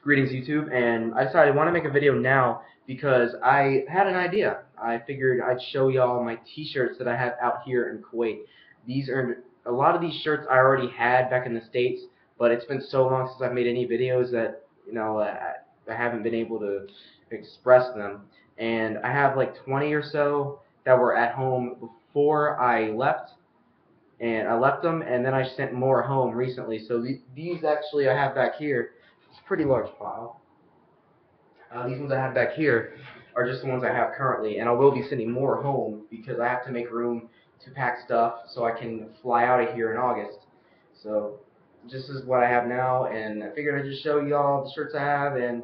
Greetings YouTube, and I decided I want to make a video now because I had an idea. I figured I'd show y'all my t-shirts that I have out here in Kuwait. These are a lot of these shirts I already had back in the States, but it's been so long since I've made any videos that I haven't been able to express them. And I have like 20 or so that were at home before I left, and I left them, and then I sent more home recently. So these actually I have back here. It's a pretty large pile. These ones I have back here are just the ones I have currently, and I will be sending more home because I have to make room to pack stuff so I can fly out of here in August. So this is what I have now, and I figured I'd just show y'all the shirts I have and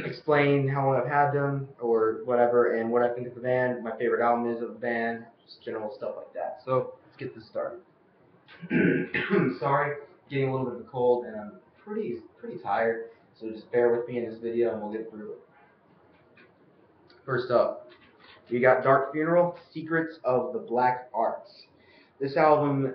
explain how long I've had them or whatever, and what I think of the band, my favorite album is of the band, just general stuff like that. So let's get this started. Sorry, getting a little bit of a cold, and I'm pretty tired. So just bear with me in this video, and we'll get through it. First up, we got Dark Funeral: Secrets of the Black Arts. This album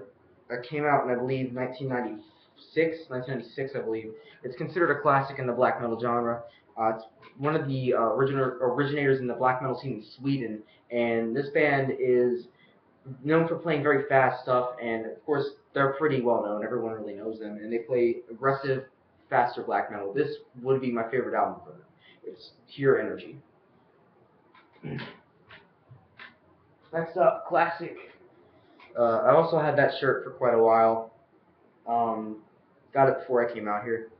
came out in, I believe, 1996, I believe. It's considered a classic in the black metal genre. It's one of the originators in the black metal scene in Sweden, and this band is known for playing very fast stuff, and of course they're pretty well known. Everyone really knows them, and they play aggressive, faster black metal. This would be my favorite album from them. It's pure energy. Next up, Classic. I also had that shirt for quite a while. Got it before I came out here.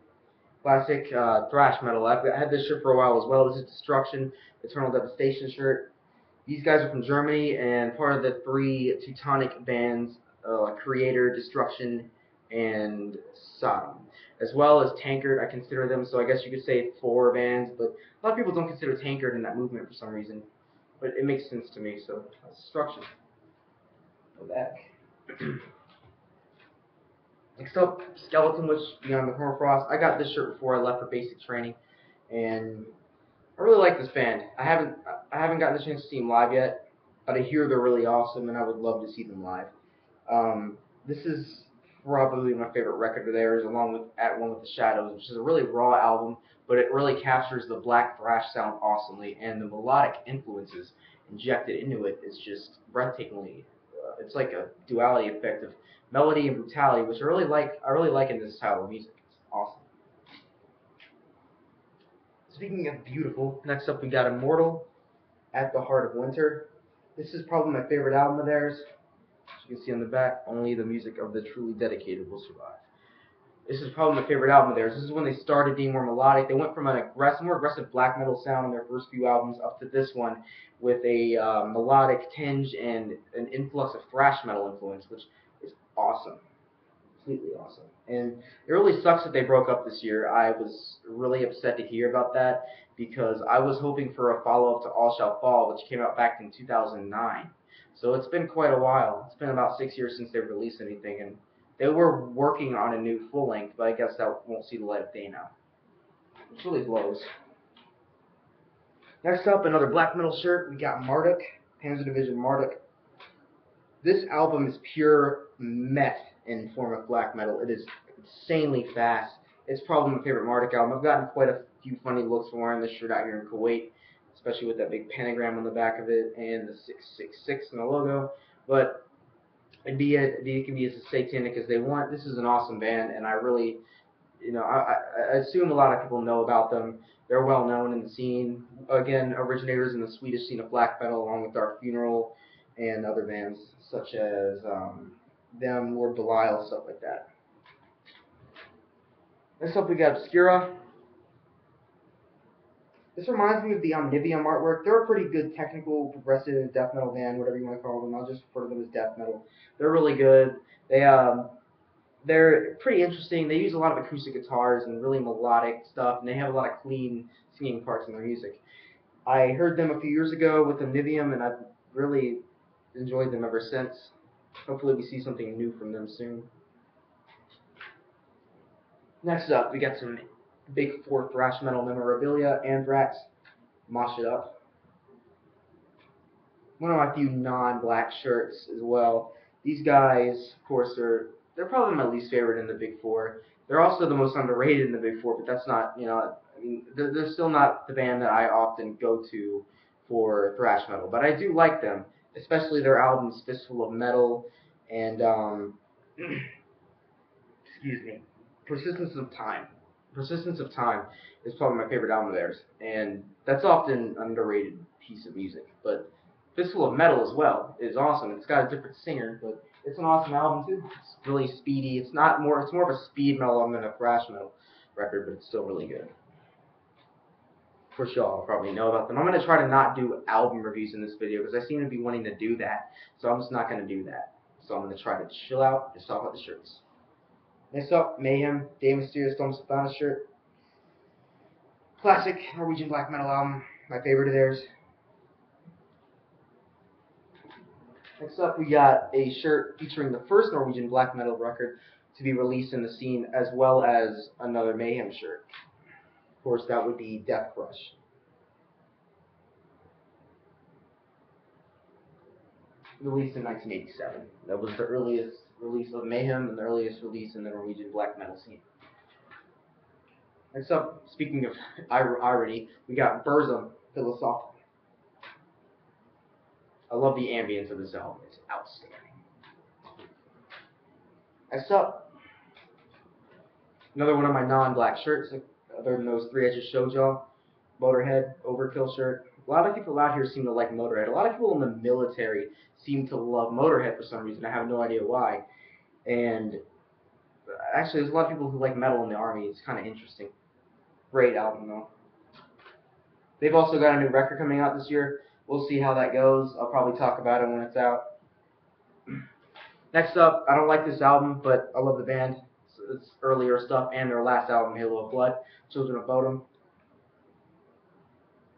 Classic thrash metal. I had this shirt for a while as well. This is Destruction, Eternal Devastation shirt. These guys are from Germany and part of the three Teutonic bands, Creator, Destruction, and Sodom. As well as Tankard, I consider them, so I guess you could say four bands, but a lot of people don't consider Tankard in that movement for some reason. But it makes sense to me, so that's Destruction. Go back. Next up, Skeleton Witch Beyond the Permafrost. I got this shirt before I left for basic training, and I really like this band. I haven't gotten the chance to see them live yet, but I hear they're really awesome, and I would love to see them live. This is probably my favorite record of theirs, along with At One with the Shadows, which is a really raw album, but it really captures the black thrash sound awesomely, and the melodic influences injected into it is just breathtakingly. It's like a duality effect of melody and brutality, which I really like. I really like in this style of music. It's awesome. Speaking of beautiful, next up we got Immortal, At the Heart of Winter. This is probably my favorite album of theirs. As you can see on the back, only the music of the truly dedicated will survive. This is probably my favorite album of theirs. This is when they started being more melodic. They went from an more aggressive black metal sound on their first few albums up to this one with a melodic tinge and an influx of thrash metal influence, which is awesome. Completely awesome. And it really sucks that they broke up this year. I was really upset to hear about that because I was hoping for a follow-up to All Shall Fall, which came out back in 2009. So it's been quite a while. It's been about 6 years since they've released anything, and they were working on a new full length, but I guess that won't see the light of day now. Which really blows. Next up, another black metal shirt. We got Marduk, Panzer Division Marduk. This album is pure meth in form of black metal. It is insanely fast. It's probably my favorite Marduk album. I've gotten quite a few funny looks from wearing this shirt out here in Kuwait, especially with that big pentagram on the back of it and the 666 in the logo. But it can be as satanic as they want. This is an awesome band, and I really, I assume a lot of people know about them. They're well known in the scene. Again, originators in the Swedish scene of black metal, along with Dark Funeral and other bands such as them, Lord Belial, stuff like that. Next up, we got Obscura. This reminds me of the Omnivium artwork. They're a pretty good technical, progressive death metal band, whatever you want to call them. I'll just refer to them as death metal. They're really good. They're pretty interesting. They use a lot of acoustic guitars and really melodic stuff, and they have a lot of clean singing parts in their music. I heard them a few years ago with Omnivium, and I've really enjoyed them ever since. Hopefully we see something new from them soon. Next up, we got some big four thrash metal memorabilia. Anthrax, Mosh It Up. One of my few non-black shirts as well. These guys, of course, they're probably my least favorite in the big four. They're also the most underrated in the big four, but that's not, I mean, they're still not the band that I often go to for thrash metal, but I do like them, especially their albums Fistful of Metal and excuse me, Persistence of Time. Persistence of Time is probably my favorite album of theirs, and that's often an underrated piece of music. But Fistful of Metal as well is awesome. It's got a different singer, but it's an awesome album too. It's really speedy. It's more of a speed metal album than a thrash metal record, but it's still really good. For sure, I'll probably know about them. I'm going to try to not do album reviews in this video because I seem to be wanting to do that, so I'm just not going to do that. So I'm going to try to chill out and talk about the shirts. Next up, Mayhem, Dave Mysterious, Dom Satana shirt. Classic Norwegian black metal album, my favorite of theirs. Next up, we got a shirt featuring the first Norwegian black metal record to be released in the scene, as well as another Mayhem shirt. Of course, that would be Death Crush. Released in 1987. That was the earliest release of Mayhem and the earliest release in the Norwegian black metal scene. Next up, speaking of irony, we got Burzum, Philosophical. I love the ambience of this album. It's outstanding. Next up, another one of my non-black shirts, other than those three I just showed y'all. Motorhead, Overkill shirt. A lot of people out here seem to like Motorhead. A lot of people in the military seem to love Motorhead for some reason. I have no idea why. And actually, there's a lot of people who like metal in the army. It's kind of interesting. Great album, though. They've also got a new record coming out this year. We'll see how that goes. I'll probably talk about it when it's out. Next up, I don't like this album, but I love the band. It's earlier stuff and their last album, Halo of Blood, Children of Bodom.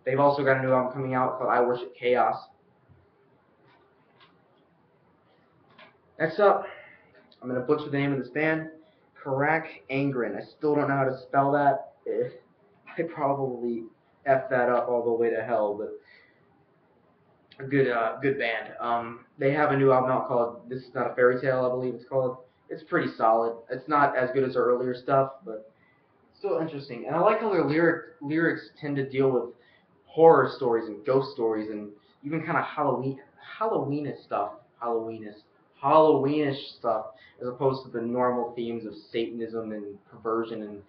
They've also got a new album coming out called I Worship Chaos. Next up, I'm going to butcher the name of this band, Karak Angren. I still don't know how to spell that. I probably F that up all the way to hell, but a good band. They have a new album out called This Is Not a Fairy Tale, I believe it's called. It's pretty solid. It's not as good as their earlier stuff, but still interesting. And I like how their lyrics tend to deal with horror stories and ghost stories and even kind of Halloweenish stuff, as opposed to the normal themes of Satanism and perversion and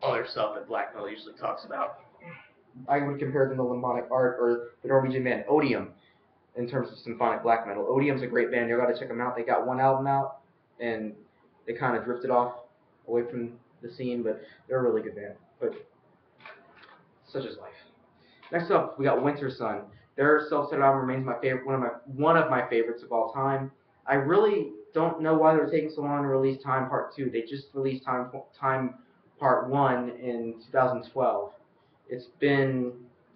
other stuff that black metal usually talks about. I would compare them to Limonic Art or the Norwegian band Odium in terms of symphonic black metal. Odium's a great band. You got to check them out. They got one album out and they kind of drifted off away from the scene, but they're a really good band. But such is life. Next up, we got Winter Sun. Their self-titled album remains my favorite, one of my favorites of all time. I really don't know why they're taking so long to release Time Part 2. They just released Time Part 1 in 2012. It's been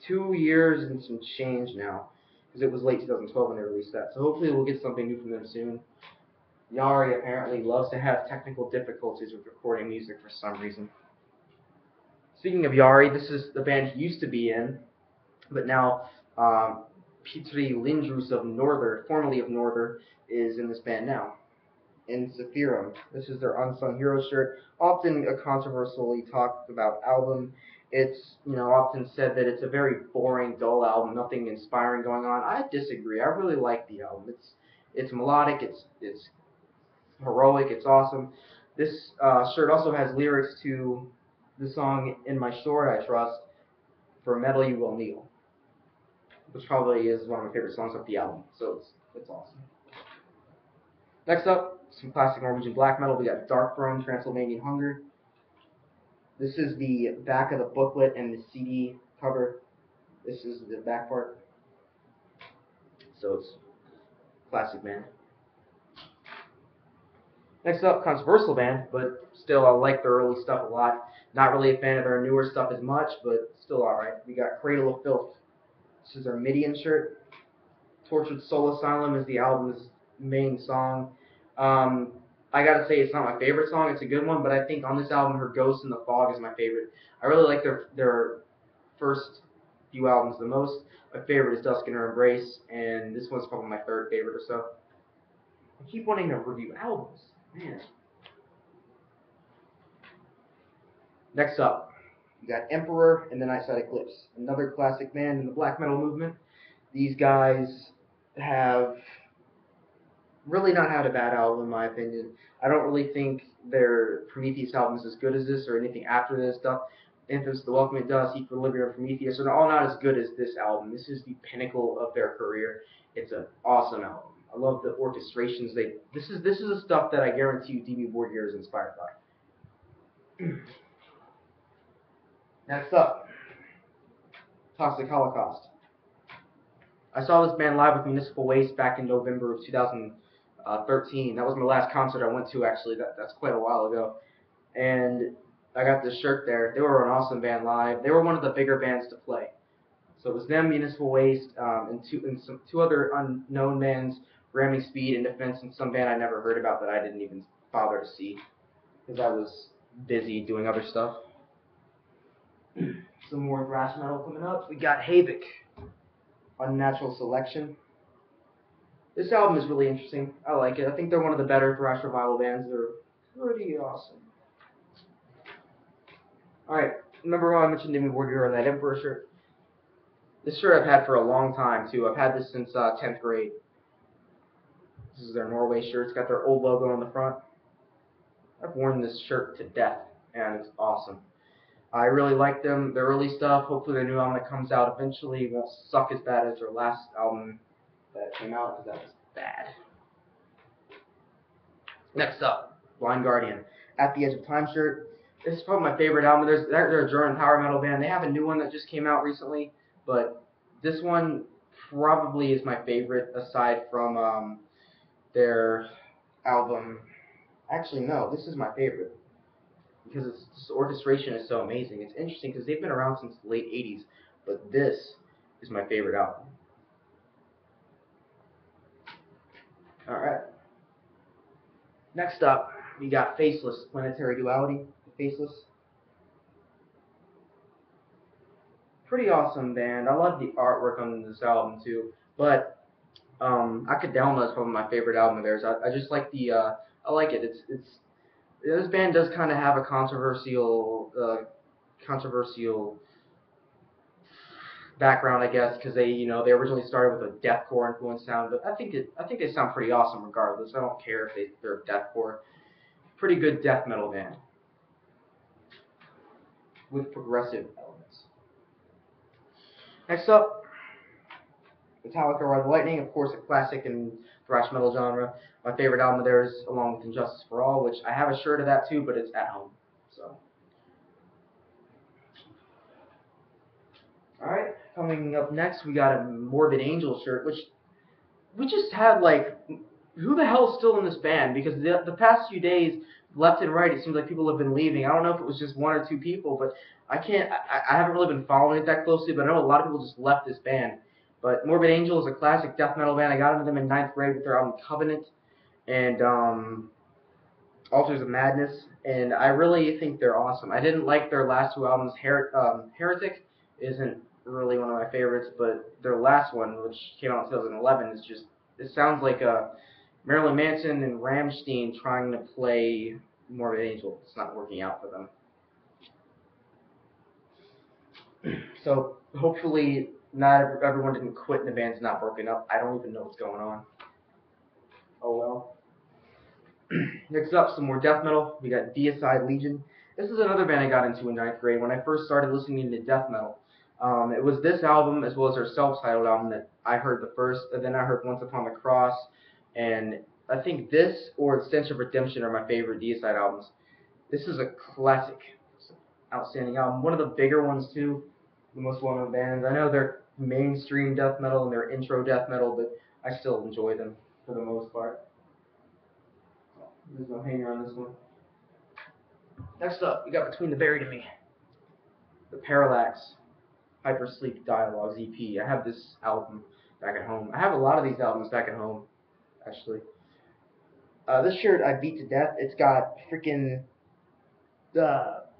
2 years and some change now, because it was late 2012 when they released that. So hopefully we'll get something new from them soon. Yari apparently loves to have technical difficulties with recording music for some reason. Speaking of Yari, this is the band he used to be in, but now Petri Lindroos of Norther, formerly of Norther, is in this band now. In Zephyrum. This is their Unsung Hero shirt. Often a controversially talked about album. It's often said that it's a very boring, dull album, nothing inspiring going on. I disagree. I really like the album. It's melodic. It's heroic. It's awesome. This shirt also has lyrics to the song "In My Sword I Trust." For metal you will kneel, which probably is one of my favorite songs off the album. So it's awesome. Next up, some classic Norwegian black metal. We got Darkthrone, Transylvanian Hunger. This is the back of the booklet and the CD cover. This is the back part. So it's classic band. Next up, controversial band, but still I like their early stuff a lot. Not really a fan of their newer stuff as much, but still alright. We got Cradle of Filth. This is their Midian shirt. Tortured Soul Asylum is the album's main song. I gotta say it's not my favorite song. It's a good one, but I think on this album, Her Ghost in the Fog is my favorite. I really like their first few albums the most. My favorite is Dusk in Her Embrace, and this one's probably my third favorite or so. I keep wanting to review albums. Man. Next up, You got Emperor and the Nightside Eclipse, another classic band in the black metal movement. These guys have really not had a bad album in my opinion. I don't really think their Prometheus album is as good as this or anything after this stuff. Infamous, The Welcome at Dusk, Equilibrium, Prometheus are all not as good as this album. This is the pinnacle of their career. It's an awesome album. I love the orchestrations. This is the stuff that I guarantee you DB Borgir is inspired by. Next up, Toxic Holocaust. I saw this band live with Municipal Waste back in November of 2013. That was my last concert I went to, actually. That's quite a while ago. And I got this shirt there. They were an awesome band live. They were one of the bigger bands to play. So it was them, Municipal Waste, and two other unknown bands, Ramming Speed and Defense, and some band I never heard about that I didn't even bother to see because I was busy doing other stuff. Some more thrash metal coming up. We got Havok, Unnatural Selection. This album is really interesting. I like it. I think they're one of the better thrash revival bands. They're pretty awesome. Alright, remember how I mentioned DB Borgir on that Emperor shirt? This shirt I've had for a long time too. I've had this since 10th grade. This is their Norway shirt. It's got their old logo on the front. I've worn this shirt to death, and it's awesome. I really like them, their early stuff. Hopefully their new album that comes out eventually won't suck as bad as their last album that came out, because that was bad. Next up, Blind Guardian. At the Edge of Time shirt. This is probably my favorite album. They're a German power metal band. They have a new one that just came out recently, but this one probably is my favorite aside from their album. Actually, no, this is my favorite because this orchestration is so amazing. It's interesting because they've been around since the late 80s, but this is my favorite album. Alright. Next up, we got Faceless, Planetary Duality, Faceless. Pretty awesome band. I love the artwork on this album too, but Akadelma is probably my favorite album of theirs. I just like I like it. This band does kind of have a controversial background, I guess, because they originally started with a deathcore influence sound, but I think they sound pretty awesome regardless. I don't care if they're deathcore. Pretty good death metal band with progressive elements. Next up, Metallica Ride the Lightning, of course, a classic in thrash metal genre. My favorite album of theirs, along with Injustice for All, which I have a shirt of that too, but it's at home. So, all right, coming up next, we got a Morbid Angel shirt, which we just had like, who the hell is still in this band? Because the past few days, left and right, it seems like people have been leaving. I don't know if it was just one or two people, but I haven't really been following it that closely, but I know a lot of people just left this band. But Morbid Angel is a classic death metal band. I got into them in 9th grade with their album Covenant and Altars of Madness, and I really think they're awesome. I didn't like their last two albums. Heretic isn't really one of my favorites, but their last one, which came out in 2011, is just, it sounds like Marilyn Manson and Rammstein trying to play Morbid Angel. It's not working out for them. So hopefully not everyone didn't quit and the band's not broken up. I don't even know what's going on. Oh well. Next up, some more death metal. We got Deicide Legion. This is another band I got into in 9th grade when I first started listening to death metal. It was this album as well as their self-titled album that I heard the first, and then I heard Once Upon the Cross, and I think this or Stench of Redemption are my favorite Deicide albums. This is a classic, outstanding album. One of the bigger ones too, the most well-known bands. I know they're mainstream death metal and they're intro death metal, but I still enjoy them for the most part. There's no hanger on this one. Next up, we got Between the Buried and Me, the Parallax Hypersleep Dialogues EP. I have this album back at home. I have a lot of these albums back at home, actually. This shirt I beat to death. It's got freaking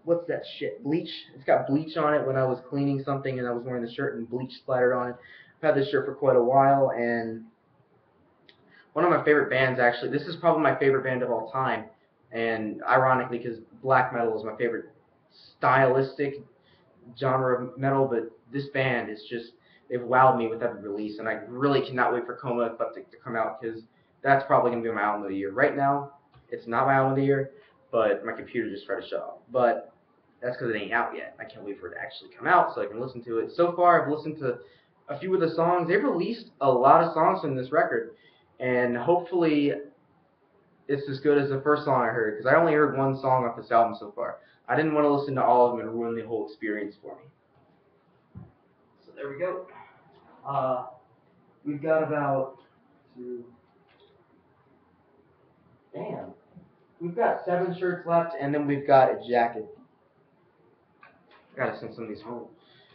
what's that shit? Bleach. It's got bleach on it when I was cleaning something and I was wearing the shirt and bleach splattered on it. I've had this shirt for quite a while, and one of my favorite bands, actually. This is probably my favorite band of all time, and ironically, because black metal is my favorite stylistic genre of metal, but this band is just, they've wowed me with every release, and I really cannot wait for Coma Ecliptic to come out, because that's probably going to be my album of the year. Right now, it's not my album of the year, but my computer just tried to shut off. But that's because it ain't out yet. I can't wait for it to actually come out so I can listen to it. So far, I've listened to a few of the songs. They've released a lot of songs from this record, and hopefully it's as good as the first song I heard, because I only heard one song off this album so far. I didn't want to listen to all of them and ruin the whole experience for me. So there we go. We've got about damn. We've got 7 shirts left, and then we've got a jacket. I gotta send some of these home.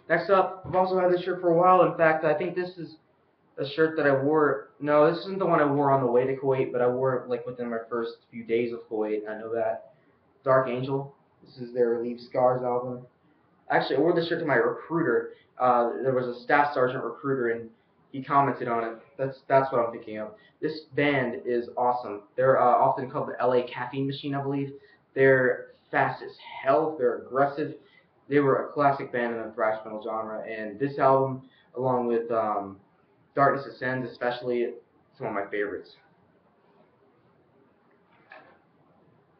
Next up, I've also had this shirt for a while. In fact, I think this is a shirt that I wore. No, this isn't the one I wore on the way to Kuwait, but I wore it like within my first few days of Kuwait. I know that. Dark Angel. This is their Leave Scars album. Actually, I wore this shirt to my recruiter. There was a staff sergeant recruiter, and he commented on it. That's what I'm thinking of. This band is awesome. They're often called the LA Caffeine Machine, I believe. They're fast as hell. They're aggressive. They were a classic band in the thrash metal genre, and this album, along with Darkness Ascends especially, it's one of my favorites.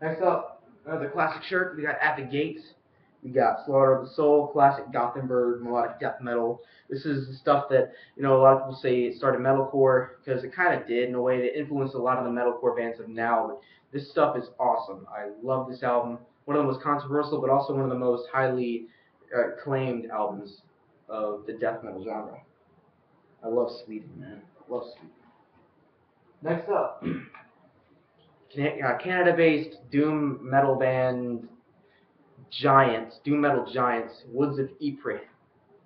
Next up, another classic shirt. We got At the Gates. We got Slaughter of the Soul, classic Gothenburg melodic death metal. This is the stuff that, a lot of people say it started metalcore, because it kind of did in a way. That influenced a lot of the metalcore bands of now. But this stuff is awesome. I love this album. One of the most controversial, but also one of the most highly acclaimed albums of the death metal genre. I love Sweden, man. I love Sweden. Next up, Canada-based doom metal band giants, doom metal giants, Woods of Ypres.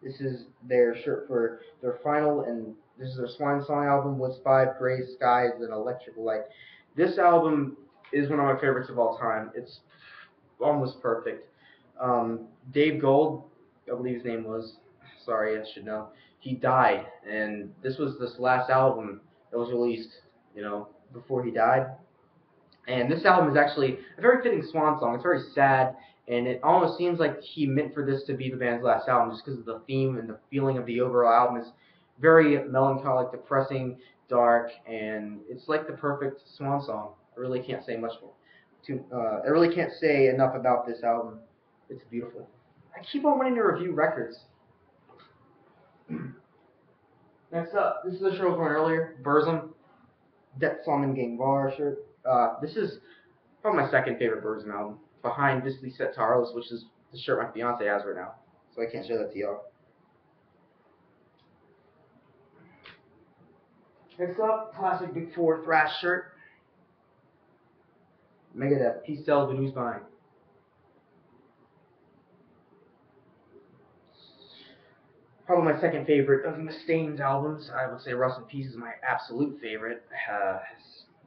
This is their shirt for their final, and this is their Swan Song album, Woods 5, Gray Skies, and Electric Light. This album is one of my favorites of all time. It's almost perfect. Dave Gold, I believe his name was, sorry, I should know, he died, and this was this last album that was released, before he died. And this album is actually a very fitting swan song. It's very sad, and it almost seems like he meant for this to be the band's last album, just because of the theme and the feeling of the overall album is very melancholic, depressing, dark, and it's like the perfect swan song. I really can't say much more. I really can't say enough about this album. It's beautiful. I keep on wanting to review records. Next up, this is the shirt I was wearing earlier, Burzum, Det Flammen Gang Var shirt. This is probably my second favorite Burzum album, behind Visly Set Taros, which is the shirt my fiance has right now, so I can't show that to y'all. Next up, classic Big Four thrash shirt. Megadeth, Peace Sells But Who's Buying. Probably my second favorite of Mustaine's albums. I would say Rust in Peace is my absolute favorite.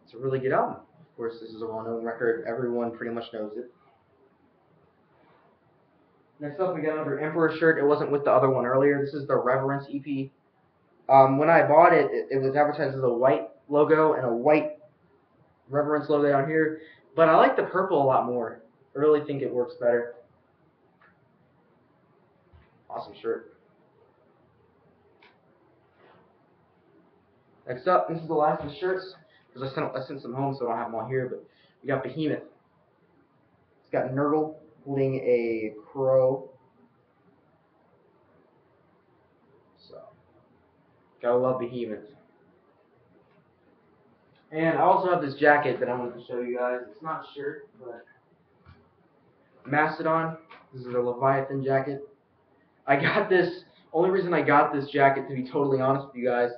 It's a really good album. Of course, this is a well-known record. Everyone pretty much knows it. Next up, we got another Emperor shirt. It wasn't with the other one earlier. This is the Reverence EP. When I bought it, it was advertised as a white logo and a white Reverence logo down here. But I like the purple a lot more. I really think it works better. Awesome shirt. Next up, this is the last of the shirts, because I sent some home, so I don't have them all here, but we got Behemoth. It's got Nurgle holding a crow. So, gotta love Behemoth. And I also have this jacket that I wanted to show you guys. It's not a shirt, but Mastodon. This is a Leviathan jacket. I got this, only reason I got this jacket, to be totally honest with you guys,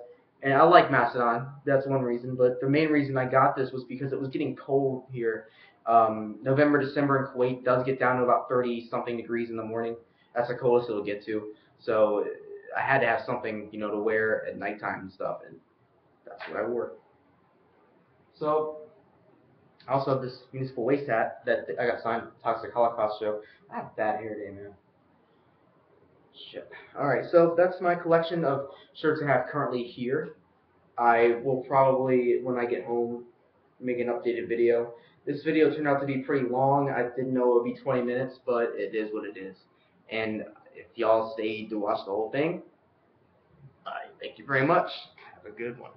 and I like Mastodon, that's one reason, but the main reason I got this was because it was getting cold here. November, December in Kuwait does get down to about 30-something degrees in the morning. That's the coldest it'll get to. So I had to have something, to wear at nighttime and stuff, and that's what I wore. So I also have this Municipal Waste hat that I got signed at the Toxic Holocaust show. I have bad hair today, man. Shit. Alright, so that's my collection of shirts I have currently here. I will probably, when I get home, make an updated video. This video turned out to be pretty long. I didn't know it would be 20 minutes, but it is what it is. And if y'all stayed to watch the whole thing, I thank you very much. Have a good one.